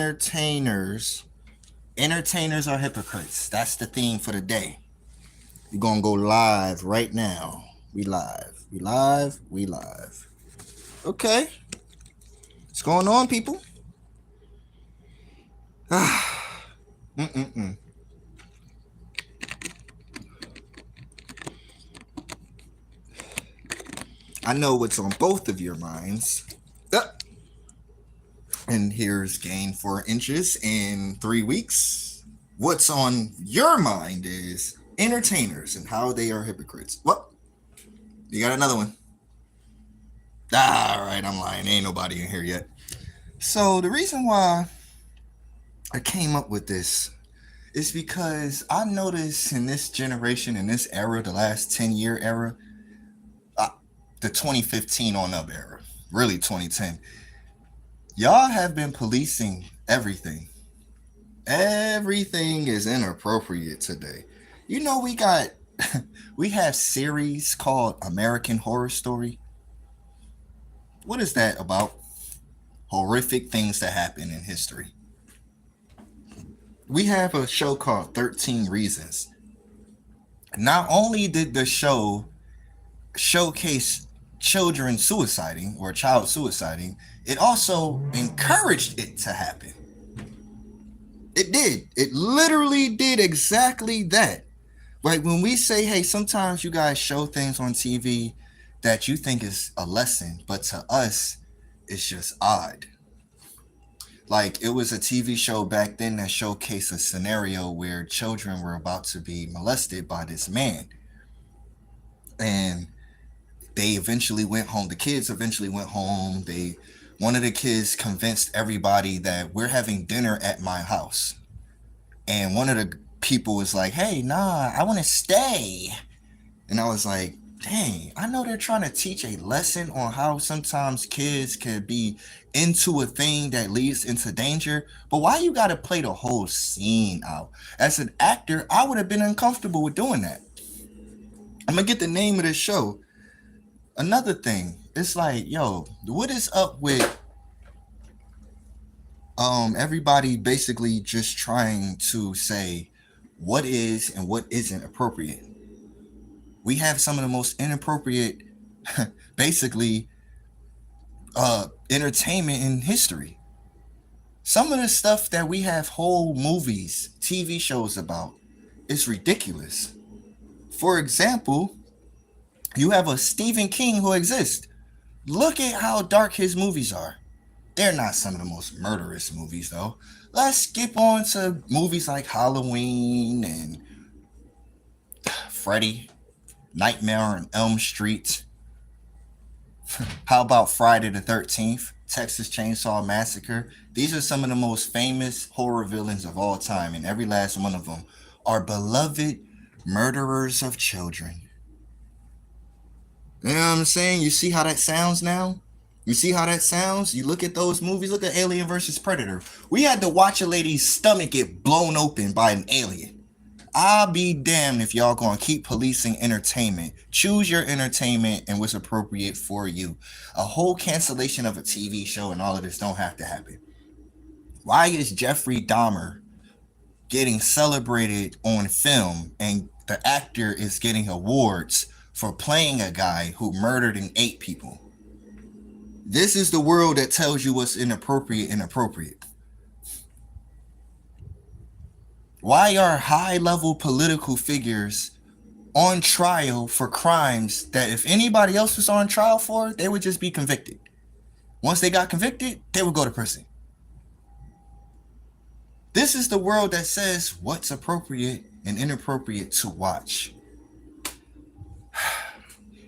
entertainers. Entertainers are hypocrites. That's the theme for the day. We're gonna go live right now. We live. We live. We live. Okay. What's going on, people? Mm-mm-mm. I know what's on both of your minds. And here's gain 4 inches in 3 weeks. What's on your mind is entertainers and how they are hypocrites. What? You got another one? All right, I'm lying. Ain't nobody in here yet. So the reason why I came up with this is because I noticed in this generation, in this era, the last 10-year era, uh, the 2015 on up era, really 2010, y'all have been policing everything. Everything is inappropriate today. You know, we have series called American Horror Story. What is that about? Horrific things that happen in history. We have a show called 13 Reasons. Not only did the show showcase children suiciding or child suiciding, it also encouraged it to happen. It did. It literally did exactly that. Like when we say, hey, sometimes you guys show things on TV that you think is a lesson, but to us, it's just odd. Like it was a TV show back then that showcased a scenario where children were about to be molested by this man. And they eventually went home. The kids eventually went home. One of the kids convinced everybody that we're having dinner at my house. And one of the people was like, hey, nah, I want to stay. And I was like, dang, I know they're trying to teach a lesson on how sometimes kids can be into a thing that leads into danger, but why you got to play the whole scene out? As an actor, I would have been uncomfortable with doing that. I'm going to get the name of this show. Another thing, it's like, yo, what is up with everybody basically just trying to say what is and what isn't appropriate? We have some of the most inappropriate basically entertainment in history. Some of the stuff that we have whole movies, TV shows about is ridiculous. For example, you have a Stephen King who exists. Look at how dark his movies are. They're not some of the most murderous movies, though. Let's skip on to movies like Halloween and Freddy, Nightmare on Elm Street. How about Friday the 13th, Texas Chainsaw Massacre? These are some of the most famous horror villains of all time, and every last one of them are beloved murderers of children. You know what I'm saying? You see how that sounds now? You see how that sounds? You look at those movies, look at Alien versus Predator. We had to watch a lady's stomach get blown open by an alien. I'll be damned if y'all gonna keep policing entertainment. Choose your entertainment and what's appropriate for you. A whole cancellation of a TV show and all of this don't have to happen. Why is Jeffrey Dahmer getting celebrated on film and the actor is getting awards for playing a guy who murdered and ate people? This is the world that tells you what's inappropriate. Why are high-level political figures on trial for crimes that if anybody else was on trial for, they would just be convicted? Once they got convicted, they would go to prison. This is the world that says what's appropriate and inappropriate to watch.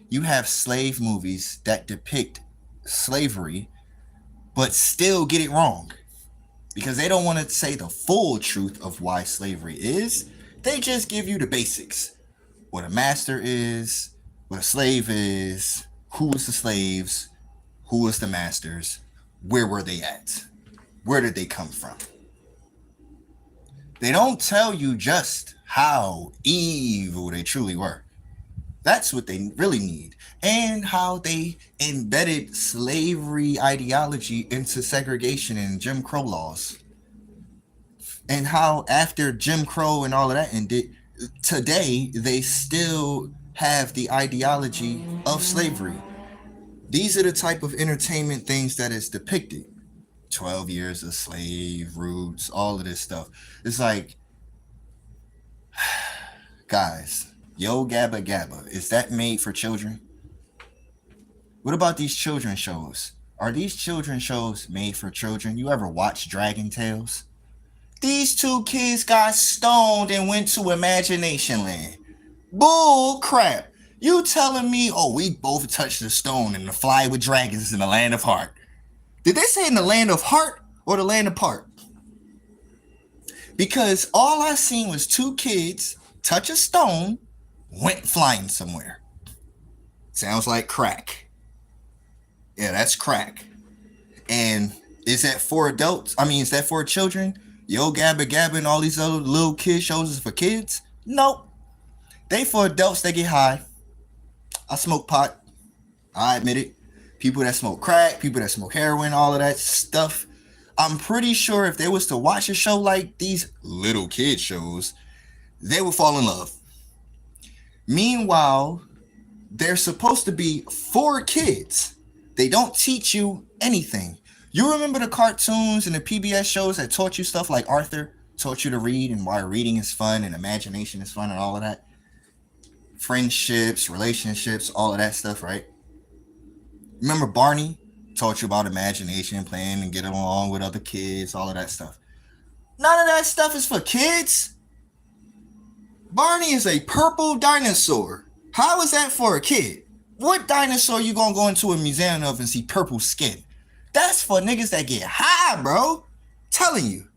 You have slave movies that depict slavery, but still get it wrong. Because they don't want to say the full truth of why slavery is. They just give you the basics. What a master is, what a slave is, who was the slaves, who was the masters, where were they at, where did they come from. They don't tell you just how evil they truly were. That's what they really need. And how they embedded slavery ideology into segregation and Jim Crow laws. and how after Jim Crow and all of that ended, today they still have the ideology of slavery. These are the type of entertainment things that is depicted. 12 years a slave, roots, all of this stuff. It's like, guys, Yo Gabba Gabba, is that made for children? What about these children shows? Are these children shows made for children? You ever watch Dragon Tales? These two kids got stoned and went to Imagination Land. Bull crap. You telling me, oh, we both touched the stone and the fly with dragons in the land of heart. Did they say in the land of heart or the land apart? Because all I seen was two kids touch a stone, went flying somewhere. Sounds like crack. Yeah, that's crack. And is that for adults? I mean, is that for children? Yo Gabba Gabba and all these other little kid shows is for kids? Nope. They for adults that get high. I smoke pot. I admit it. People that smoke crack, people that smoke heroin, all of that stuff. I'm pretty sure if they was to watch a show like these little kid shows, they would fall in love. Meanwhile, they're supposed to be for kids. They don't teach you anything. You remember the cartoons and the PBS shows that taught you stuff like Arthur, taught you to read and why reading is fun and imagination is fun and all of that? Friendships, relationships, all of that stuff, right? Remember Barney? Taught you about imagination, playing and getting along with other kids, all of that stuff. None of that stuff is for kids. Barney is a purple dinosaur. How is that for a kid? What dinosaur you gonna go into a museum of and see purple skin? That's for niggas that get high, bro. Telling you.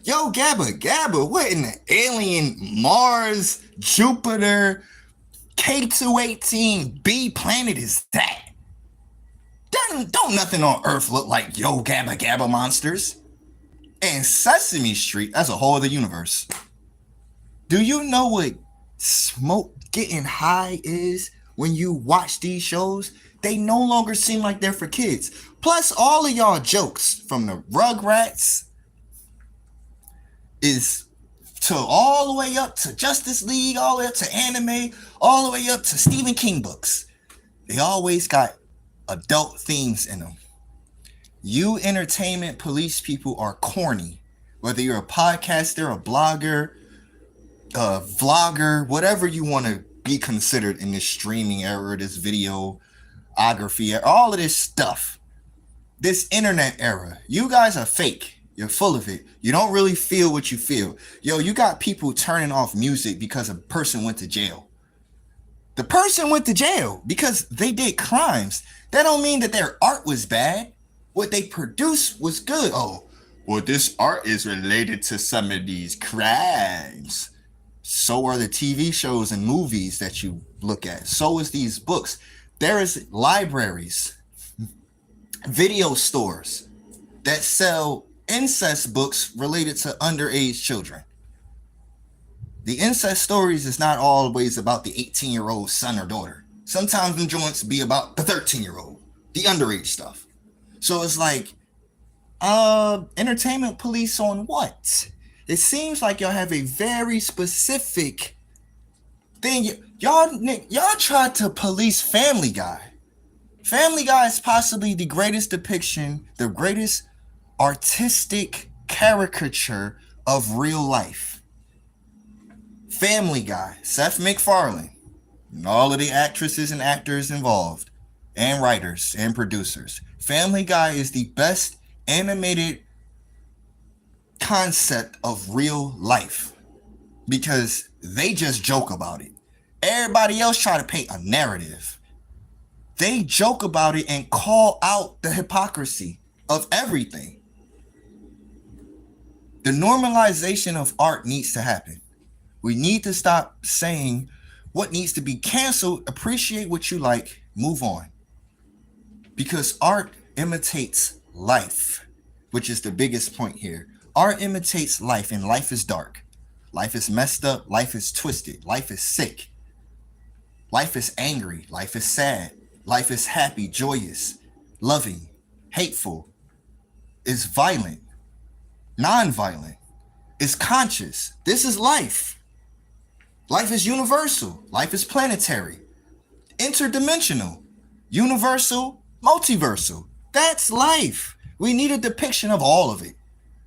Yo, Gabba Gabba, what in the alien Mars, Jupiter, K218b planet is that? Don't nothing on Earth look like Yo Gabba Gabba monsters. And Sesame Street, that's a whole other universe. Do you know what smoke getting high is when you watch these shows? They no longer seem like they're for kids. Plus, all of y'all jokes from the Rugrats is to all the way up to Justice League, all the way up to anime, all the way up to Stephen King books. They always got adult themes in them. You entertainment police people are corny. Whether you're a podcaster, a blogger, a vlogger, whatever you want to be considered in this streaming era, this videography, all of this stuff, this internet era, you guys are fake. You're full of it. You don't really feel what you feel. Yo, you got people turning off music because a person went to jail. The person went to jail because they did crimes. That don't mean that their art was bad. What they produced was good. Oh, well, this art is related to some of these crimes. So are the TV shows and movies that you look at. So is these books. There is libraries, video stores that sell incest books related to underage children. The incest stories is not always about the 18-year-old son or daughter. Sometimes them joints be about the 13-year-old, the underage stuff. So it's like, entertainment police on what? It seems like y'all have a very specific thing. Y'all tried to police Family Guy. Family Guy is possibly the greatest depiction, the greatest artistic caricature of real life. Family Guy, Seth MacFarlane, and all of the actresses and actors involved, and writers and producers. Family Guy is the best animated concept of real life because they just joke about it. Everybody else try to paint a narrative. They joke about it and call out the hypocrisy of everything. The normalization of art needs to happen. We need to stop saying what needs to be canceled, appreciate what you like, move on. Because art imitates life, which is the biggest point here. Art imitates life, and life is dark. Life is messed up. Life is twisted. Life is sick. Life is angry. Life is sad. Life is happy, joyous, loving, hateful, is violent, non-violent. is conscious. This is life. Life is universal. Life is planetary, interdimensional, universal, multiversal. That's life. We need a depiction of all of it.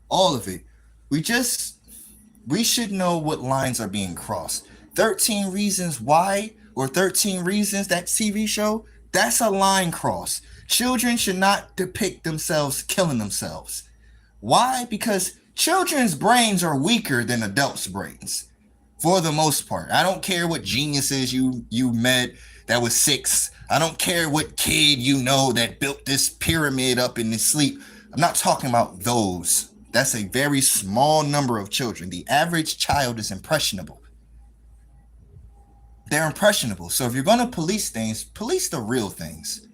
All of it. We should know what lines are being crossed. 13 Reasons Why, or 13 Reasons, that TV show, that's a line cross. Children should not depict themselves killing themselves. Why? Because children's brains are weaker than adults' brains, for the most part. I don't care what geniuses you met that was 6. I don't care what kid you know that built this pyramid up in his sleep. I'm not talking about those. That's a very small number of children. The average child is impressionable. They're impressionable. So if you're going to police things, police the real things.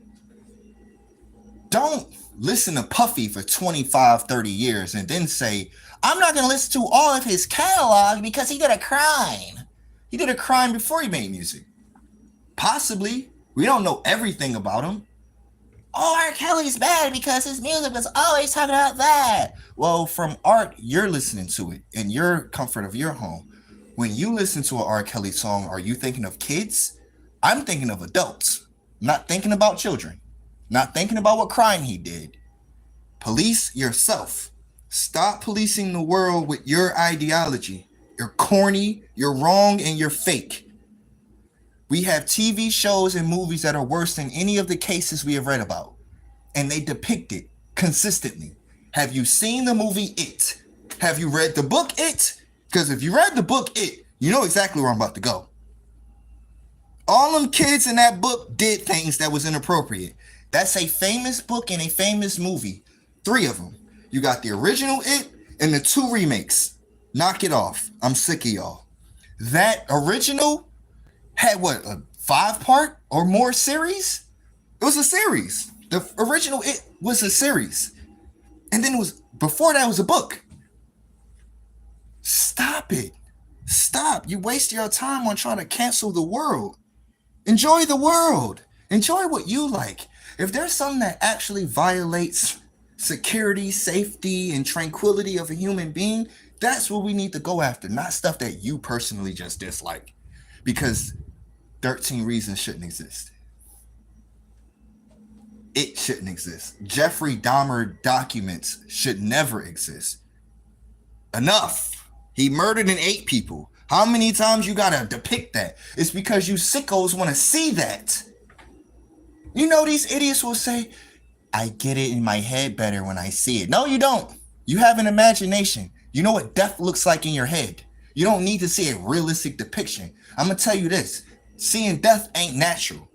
Don't listen to Puffy for 25, 30 years and then say, I'm not going to listen to all of his catalog because he did a crime. He did a crime before he made music. Possibly. We don't know everything about him. Oh, R. Kelly's bad because his music was always talking about that. Well, from art, you're listening to it in your comfort of your home. When you listen to an R. Kelly song, are you thinking of kids? I'm thinking of adults. I'm not thinking about children. Not thinking about what crime he did. Police yourself. Stop policing the world with your ideology. You're corny, you're wrong, and you're fake. We have TV shows and movies that are worse than any of the cases we have read about. And they depict it consistently. Have you seen the movie It? Have you read the book It? Because if you read the book It, you know exactly where I'm about to go. All them kids in that book did things that was inappropriate. That's a famous book and a famous movie. 3 of them. You got the original It and the 2 remakes. Knock it off. I'm sick of y'all. That original had what, a 5-part or more series? It was a series. The original It was a series. And then before that was a book. Stop it. Stop. You waste your time on trying to cancel the world. Enjoy the world. Enjoy what you like. If there's something that actually violates security, safety, and tranquility of a human being, that's what we need to go after, not stuff that you personally just dislike. Because 13 Reasons shouldn't exist. It shouldn't exist. Jeffrey Dahmer documents should never exist. Enough. He murdered and ate people. How many times you gotta depict that? It's because you sickos want to see that. You know, these idiots will say, I get it in my head better when I see it. No, you don't. You have an imagination. You know what death looks like in your head. You don't need to see a realistic depiction. I'm going to tell you this. Seeing death ain't natural.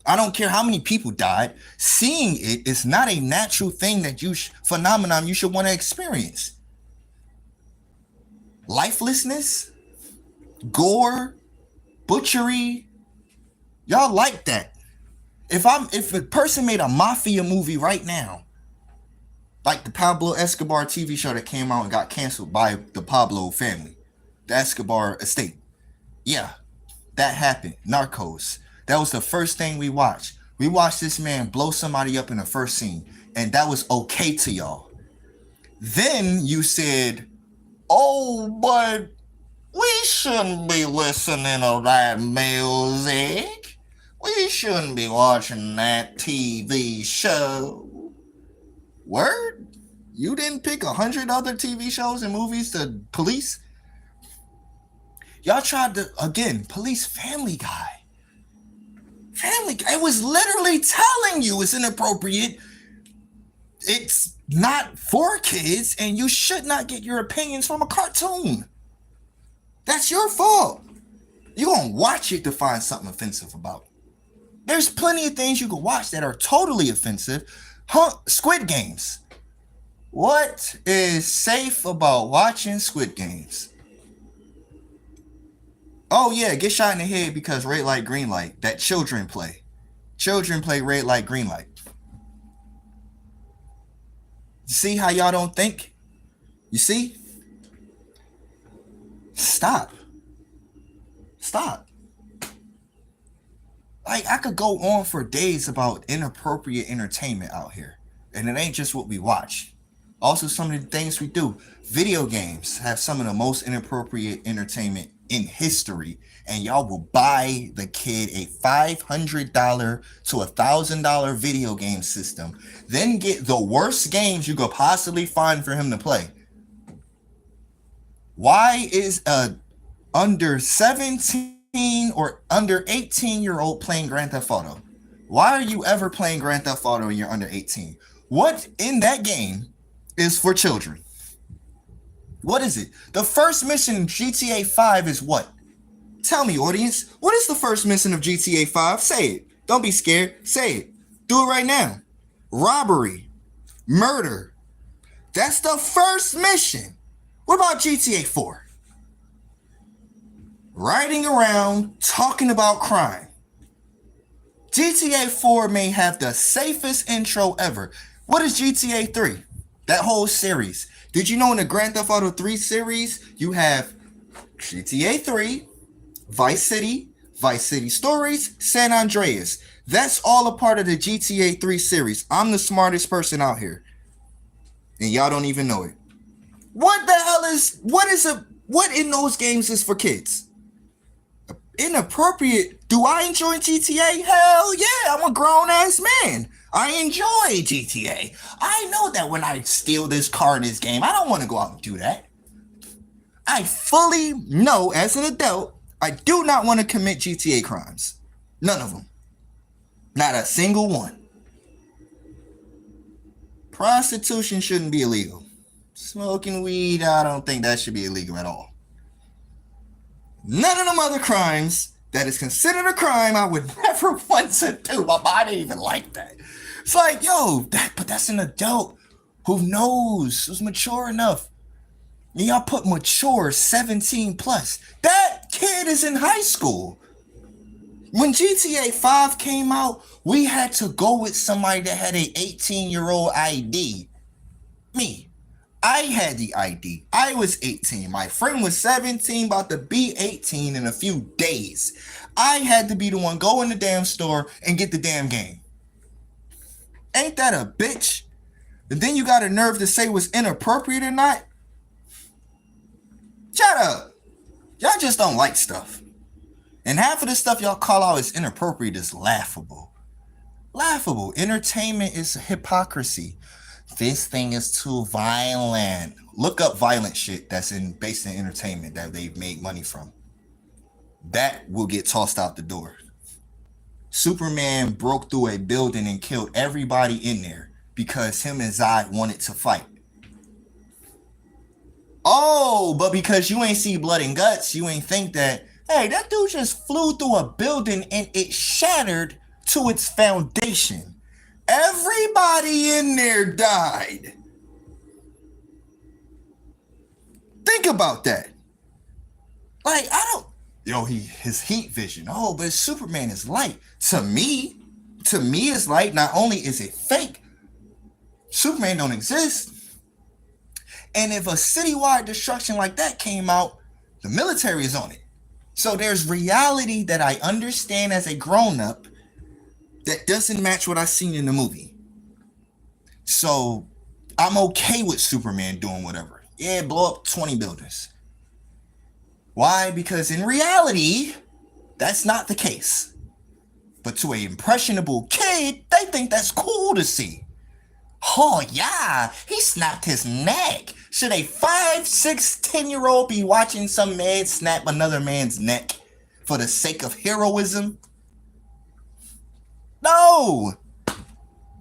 I don't care how many people died. Seeing it is not a natural thing that phenomenon you should want to experience. Lifelessness, gore, butchery, y'all like that. If a person made a mafia movie right now, like the Pablo Escobar TV show that came out and got canceled by the Pablo family, the Escobar estate. Yeah, that happened. Narcos. That was the first thing we watched. We watched this man blow somebody up in the first scene, and that was okay to y'all. Then you said, oh, but we shouldn't be listening to that music. We shouldn't be watching that TV show. Word? You didn't pick 100 other TV shows and movies to police? Y'all tried to, again, police Family Guy. Family Guy. It was literally telling you it's inappropriate. It's not for kids, and you should not get your opinions from a cartoon. That's your fault. You're going to watch it to find something offensive about it. There's plenty of things you can watch that are totally offensive. Squid Games. What is safe about watching Squid Games? Oh yeah, get shot in the head because red light, green light. That children play. Children play red light, green light. See how y'all don't think? You see? Stop. Stop. Like, I could go on for days about inappropriate entertainment out here. And it ain't just what we watch. Also, some of the things we do. Video games have some of the most inappropriate entertainment in history, and y'all will buy the kid a $500 to $1,000 video game system, then get the worst games you could possibly find for him to play. Why is a under 17 or under 18-year-old playing Grand Theft Auto? Why are you ever playing Grand Theft Auto when you're under 18? What in that game is for children? What is it? The first mission in GTA 5 is what? Tell me, audience. What is the first mission of GTA 5? Say it. Don't be scared. Say it. Do it right now. Robbery. Murder. That's the first mission. What about GTA 4? Riding around, talking about crime. GTA 4 may have the safest intro ever. What is GTA 3? That whole series. Did you know in the Grand Theft Auto 3 series, you have GTA 3, Vice City Stories, San Andreas. That's all a part of the GTA 3 series. I'm the smartest person out here. And y'all don't even know it. What the hell is, what in those games is for kids? Inappropriate. Do I enjoy GTA? Hell yeah, I'm a grown ass man. I enjoy GTA. I know that when I steal this car in this game, I don't want to go out and do that. I fully know as an adult, I do not want to commit GTA crimes. None of them. Not a single one. Prostitution shouldn't be illegal. Smoking weed, I don't think that should be illegal at all. None of them other crimes that is considered a crime I would never want to do. My body even like that. It's like, yo, but that's an adult who knows, who's mature enough. And y'all put mature 17 plus. That kid is in high school. When GTA 5 came out, we had to go with somebody that had a 18-year-old ID. Me. I had the ID. I was 18. My friend was 17, about to be 18 in a few days. I had to be the one go in the damn store and get the damn game. Ain't that a bitch? And then you got a nerve to say what's inappropriate or not? Shut up. Y'all just don't like stuff. And half of the stuff y'all call out as inappropriate is laughable. Laughable. Entertainment is hypocrisy. This thing is too violent. Look up violent shit that's based in entertainment that they've made money from. That will get tossed out the door. Superman broke through a building and killed everybody in there because him and Zod wanted to fight. Oh, but because you ain't see blood and guts, you ain't think that, hey, that dude just flew through a building and it shattered to its foundation. Everybody in there died. Think about that. Like, his heat vision. Oh, but Superman is light. To me it's light. Not only is it fake, Superman don't exist. And if a citywide destruction like that came out, the military is on it. So there's reality that I understand as a grown-up that doesn't match what I seen in the movie. So I'm okay with Superman doing whatever. Yeah, blow up 20 buildings. Why? Because in reality, that's not the case. But to an impressionable kid, they think that's cool to see. Oh yeah, he snapped his neck. Should a 5, 6, 10-year-old be watching some man snap another man's neck for the sake of heroism? No.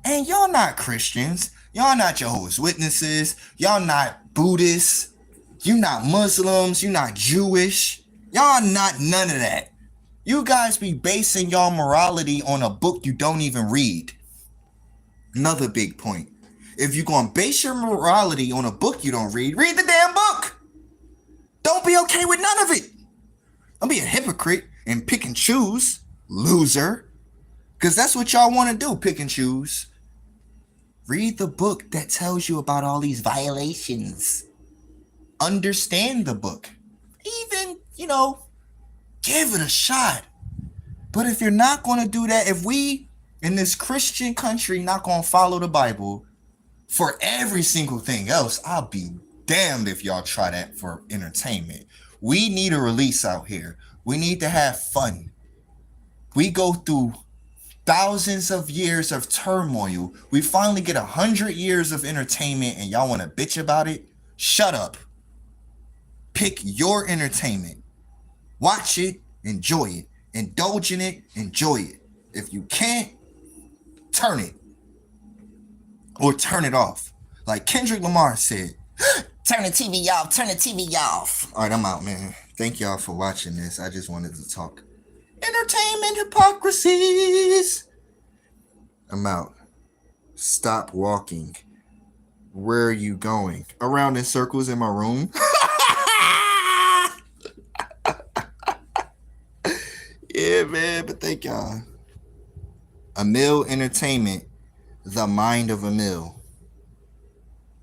And y'all not Christians. Y'all not Jehovah's Witnesses. Y'all not Buddhists. You not Muslims. You not Jewish. Y'all not none of that. You guys be basing y'all morality on a book you don't even read. Another big point. If you're going to base your morality on a book you don't read, read the damn book. Don't be okay with none of it. Don't be a hypocrite and pick and choose, loser. Because that's what y'all want to do, pick and choose. Read the book that tells you about all these violations. Understand the book. Even, give it a shot. But if you're not going to do that, if we in this Christian country not going to follow the Bible, For every single thing else, I'll be damned if y'all try that for entertainment. We need a release out here. We need to have fun. We go through thousands of years of turmoil. We finally get 100 years of entertainment and y'all want to bitch about it? Shut up. Pick your entertainment. Watch it, enjoy it. Indulge in it, enjoy it. If you can't, turn it. Or turn it off. Like Kendrick Lamar said, turn the TV off, turn the TV off. All right, I'm out, man. Thank y'all for watching this. I just wanted to talk entertainment hypocrisies. I'm out. Stop walking. Where are you going? Around in circles in my room? Yeah, man, but thank y'all. Amill Entertainment, the mind of Amill.